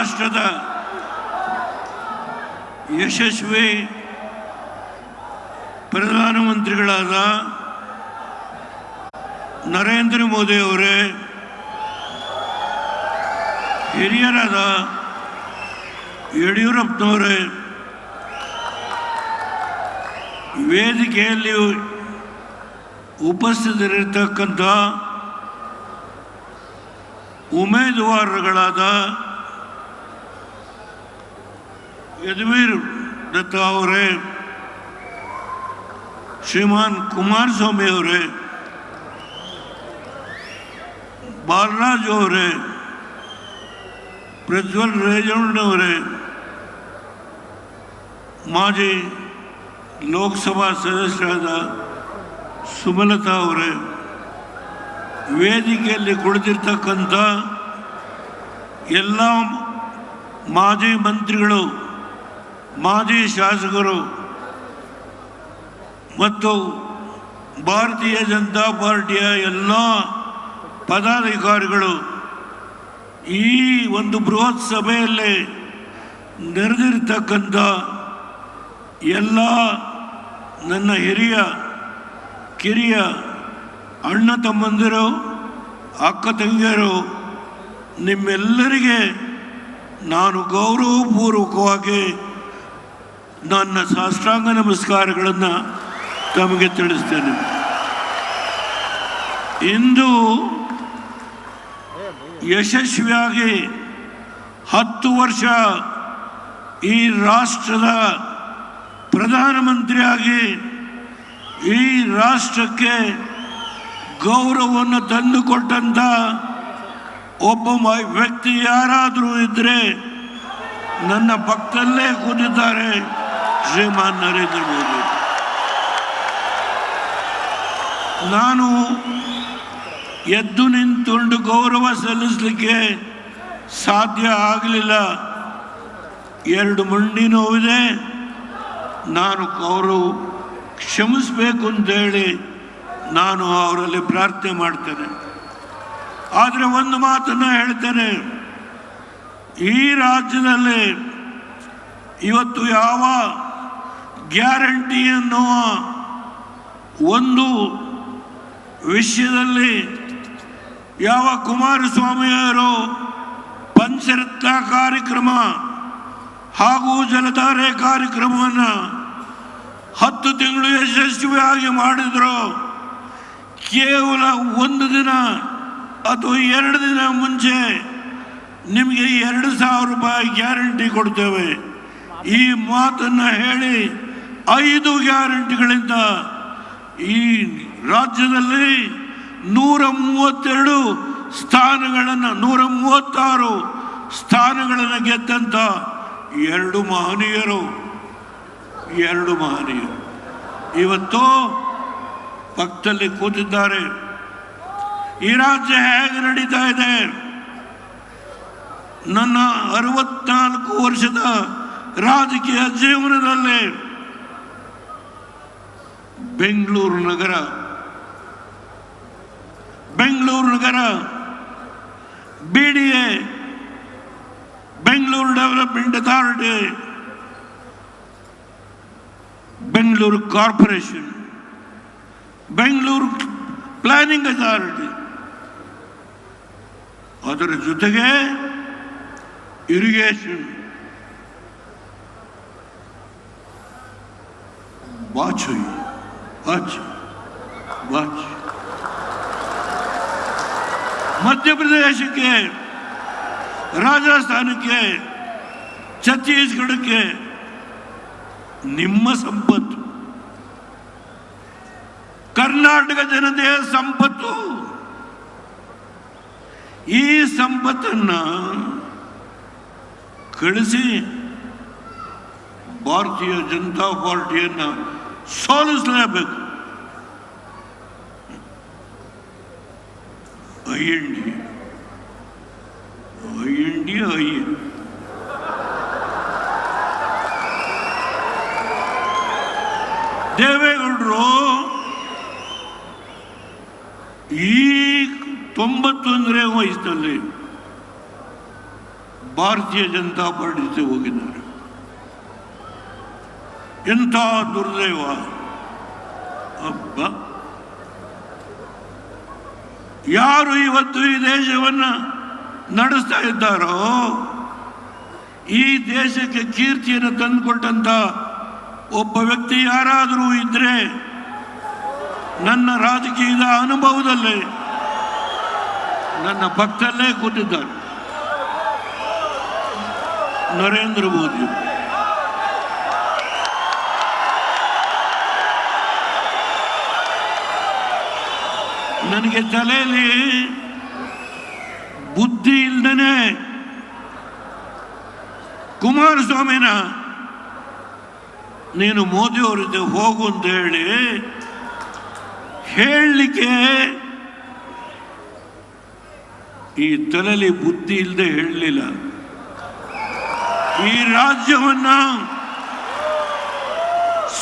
ರಾಷ್ಟ್ರದ ಯಶಸ್ವಿ ಪ್ರಧಾನಮಂತ್ರಿಗಳಾದ ನರೇಂದ್ರ ಮೋದಿ ಅವರೇ, ಹಿರಿಯರಾದ ಯಡಿಯೂರಪ್ಪನವರೇ, ವೇದಿಕೆಯಲ್ಲಿ ಉಪಸ್ಥಿತರಿರ್ತಕ್ಕಂಥ ಉಮೇದುವಾರಗಳಾದ ಯದುವೀರ್ ದತ್ತ ಅವರೇ, ಶ್ರೀಮಾನ್ ಕುಮಾರಸ್ವಾಮಿ ಅವರೇ, ಬಾಲರಾಜು ಅವರೇ, ಪ್ರಜ್ವಲ್ ರೇವಣ್ಣವರೇ, ಮಾಜಿ ಲೋಕಸಭಾ ಸದಸ್ಯರಾದ ಸುಮಲತಾ ಅವರೇ, ವೇದಿಕೆಯಲ್ಲಿ ಕುಳಿತಿರ್ತಕ್ಕಂಥ ಎಲ್ಲ ಮಾಜಿ ಮಂತ್ರಿಗಳು, ಮಾಜಿ ಶಾಸಕರು ಮತ್ತು ಭಾರತೀಯ ಜನತಾ ಪಾರ್ಟಿಯ ಎಲ್ಲ ಪದಾಧಿಕಾರಿಗಳು ಈ ಒಂದು ಬೃಹತ್ ಸಭೆಯಲ್ಲಿ ನೆರೆದಿರ್ತಕ್ಕಂಥ ಎಲ್ಲ ನನ್ನ ಹಿರಿಯ ಕಿರಿಯ ಅಣ್ಣ ತಮ್ಮಂದಿರು, ಅಕ್ಕ ತಂಗಿಯರು, ನಿಮ್ಮೆಲ್ಲರಿಗೆ ನಾನು ಗೌರವಪೂರ್ವಕವಾಗಿ ನನ್ನ ಸಾಷ್ಟಾಂಗ ನಮಸ್ಕಾರಗಳನ್ನು ತಮಗೆ ತಿಳಿಸ್ತೇನೆ. ಇಂದು ಯಶಸ್ವಿಯಾಗಿ 10 ವರ್ಷ ಈ ರಾಷ್ಟ್ರದ ಪ್ರಧಾನಮಂತ್ರಿಯಾಗಿ ಈ ರಾಷ್ಟ್ರಕ್ಕೆ ಗೌರವವನ್ನು ತಂದುಕೊಟ್ಟಂಥ ಒಬ್ಬ ವ್ಯಕ್ತಿ ಯಾರಾದರೂ ಇದ್ದರೆ ನನ್ನ ಪಕ್ಕದಲ್ಲೇ ಕೂತಿದ್ದಾರೆ ಶ್ರೀಮಾನ್ ನರೇಂದ್ರ ಮೋದಿ. ನಾನು ಎದ್ದು ನಿಂತುಕೊಂಡು ಗೌರವ ಸಲ್ಲಿಸಲಿಕ್ಕೆ ಸಾಧ್ಯ ಆಗಲಿಲ್ಲ. 2 ಮಂಡಿ ನೋವಿದೆ. ನಾನು ಅವರು ಕ್ಷಮಿಸಬೇಕು ಅಂತೇಳಿ ನಾನು ಅವರಲ್ಲಿ ಪ್ರಾರ್ಥನೆ ಮಾಡ್ತೇನೆ. ಆದರೆ ಒಂದು ಮಾತನ್ನು ಹೇಳ್ತೇನೆ, ಈ ರಾಜ್ಯದಲ್ಲಿ ಇವತ್ತು ಯಾವ ಗ್ಯಾರಂಟಿ ಅನ್ನುವ ಒಂದು ವಿಷಯದಲ್ಲಿ ಯಾವ ಕುಮಾರಸ್ವಾಮಿಯವರು ಪಂಚರತ್ನ ಕಾರ್ಯಕ್ರಮ ಹಾಗೂ ಜಲಧಾರೆ ಕಾರ್ಯಕ್ರಮವನ್ನು 10 ತಿಂಗಳು ಯಶಸ್ವಿಯಾಗಿ ಮಾಡಿದ್ರು, ಕೇವಲ 1 ದಿನ ಅಥವಾ 2 ದಿನ ಮುಂಚೆ ನಿಮಗೆ 2,000 ರೂಪಾಯಿ ಗ್ಯಾರಂಟಿ ಕೊಡ್ತೇವೆ ಈ ಮಾತನ್ನು ಹೇಳಿ 5 ಗ್ಯಾರಂಟಿಗಳಿಂದ ಈ ರಾಜ್ಯದಲ್ಲಿ 132 ಸ್ಥಾನಗಳನ್ನು 136 ಸ್ಥಾನಗಳನ್ನು ಗೆದ್ದಂಥ 2 ಮಹನೀಯರು ಇವತ್ತು ಪಕ್ಕದಲ್ಲಿ ಕೂತಿದ್ದಾರೆ. ಈ ರಾಜ್ಯ ಹೇಗೆ ನಡೀತಾ ಇದೆ? ನನ್ನ 64 ವರ್ಷದ ರಾಜಕೀಯ ಜೀವನದಲ್ಲಿ ಬೆಂಗಳೂರು ನಗರ BDA, Bengaluru development authority, Bengaluru corporation, Bengaluru planning authority, ಅದರ ಜೊತೆಗೆ ಇರಿಗೇಷನ್, ವಾಚ್ ಮಧ್ಯಪ್ರದೇಶಕ್ಕೆ, ರಾಜಸ್ಥಾನಕ್ಕೆ, ಛತ್ತೀಸ್ಗಢಕ್ಕೆ ನಿಮ್ಮ ಸಂಪತ್ತು, ಕರ್ನಾಟಕ ಜನತೆಯ ಸಂಪತ್ತು. ಈ ಸಂಪತ್ತನ್ನು ಕಳಿಸಿ ಭಾರತೀಯ ಜನತಾ ಪಾರ್ಟಿಯನ್ನು ಸೋಲಿಸಲೇಬೇಕು. ದೇವೇಗೌಡರು ಈ 91ನೇ ವಯಸ್ಸಿನಲ್ಲಿ ಭಾರತೀಯ ಜನತಾ ಪಾರ್ಟಿ ಜೊತೆ ಹೋಗಿದ್ದಾರೆ. ಎಂಥ ದುರ್ದೈವ! ಅಬ್ಬ, ಯಾರು ಇವತ್ತು ಈ ದೇಶವನ್ನು ನಡೆಸ್ತಾ ಇದ್ದಾರೋ, ಈ ದೇಶಕ್ಕೆ ಕೀರ್ತಿಯನ್ನು ತಂದುಕೊಟ್ಟಂತ ಒಬ್ಬ ವ್ಯಕ್ತಿ ಯಾರಾದರೂ ಇದ್ರೆ ನನ್ನ ರಾಜಕೀಯದ ಅನುಭವದಲ್ಲೇ ನನ್ನ ಪಕ್ಕದಲ್ಲೇ ಕೂತಿದ್ದಾರೆ ನರೇಂದ್ರ ಮೋದಿ. ನನಗೆ ತಲೆಯಲ್ಲಿ ಬುದ್ಧಿ ಇಲ್ದೇನೆ ಕುಮಾರಸ್ವಾಮಿನ ನೀನು ಮೋದಿಯವ್ರ ಜೊತೆ ಹೋಗು ಅಂತ ಹೇಳಲಿಕ್ಕೆ ಈ ತಲೆಯಲ್ಲಿ ಬುದ್ಧಿ ಇಲ್ಲದೆ ಹೇಳಲಿಲ್ಲ. ಈ ರಾಜ್ಯವನ್ನ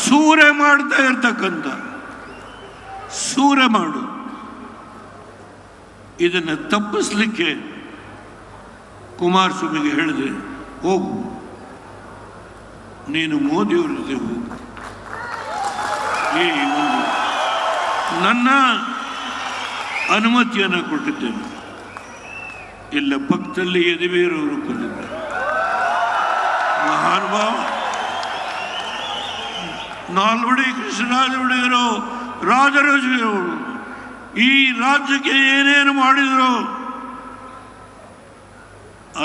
ಸೂರೆ ಮಾಡ್ತಾ ಇರ್ತಕ್ಕಂಥ ಸೂರೆ ಮಾಡು, ಇದನ್ನು ತಪ್ಪಿಸ್ಲಿಕ್ಕೆ ಕುಮಾರಸ್ವಾಮಿಗೆ ಹೇಳಿದೆ, ಹೋಗು, ನೀನು ಮೋದಿಯವ್ರ ಜೊತೆ ಹೋಗು. ಈ ಒಂದು ನನ್ನ ಅನುಮತಿಯನ್ನು ಕೊಟ್ಟಿದ್ದೇನೆ. ಇಲ್ಲ, ಪಕ್ಕದಲ್ಲಿ ಯದುವೀರವರು ಕೂತಿದ್ದಾರೆ, ಮಹಾನುಭಾವ ನಾಲ್ವಡಿ ಕೃಷ್ಣರಾಜ ಒಡೆಯರು, ರಾಜರಾಜರು ಈ ರಾಜ್ಯಕ್ಕೆ ಏನೇನು ಮಾಡಿದ್ರು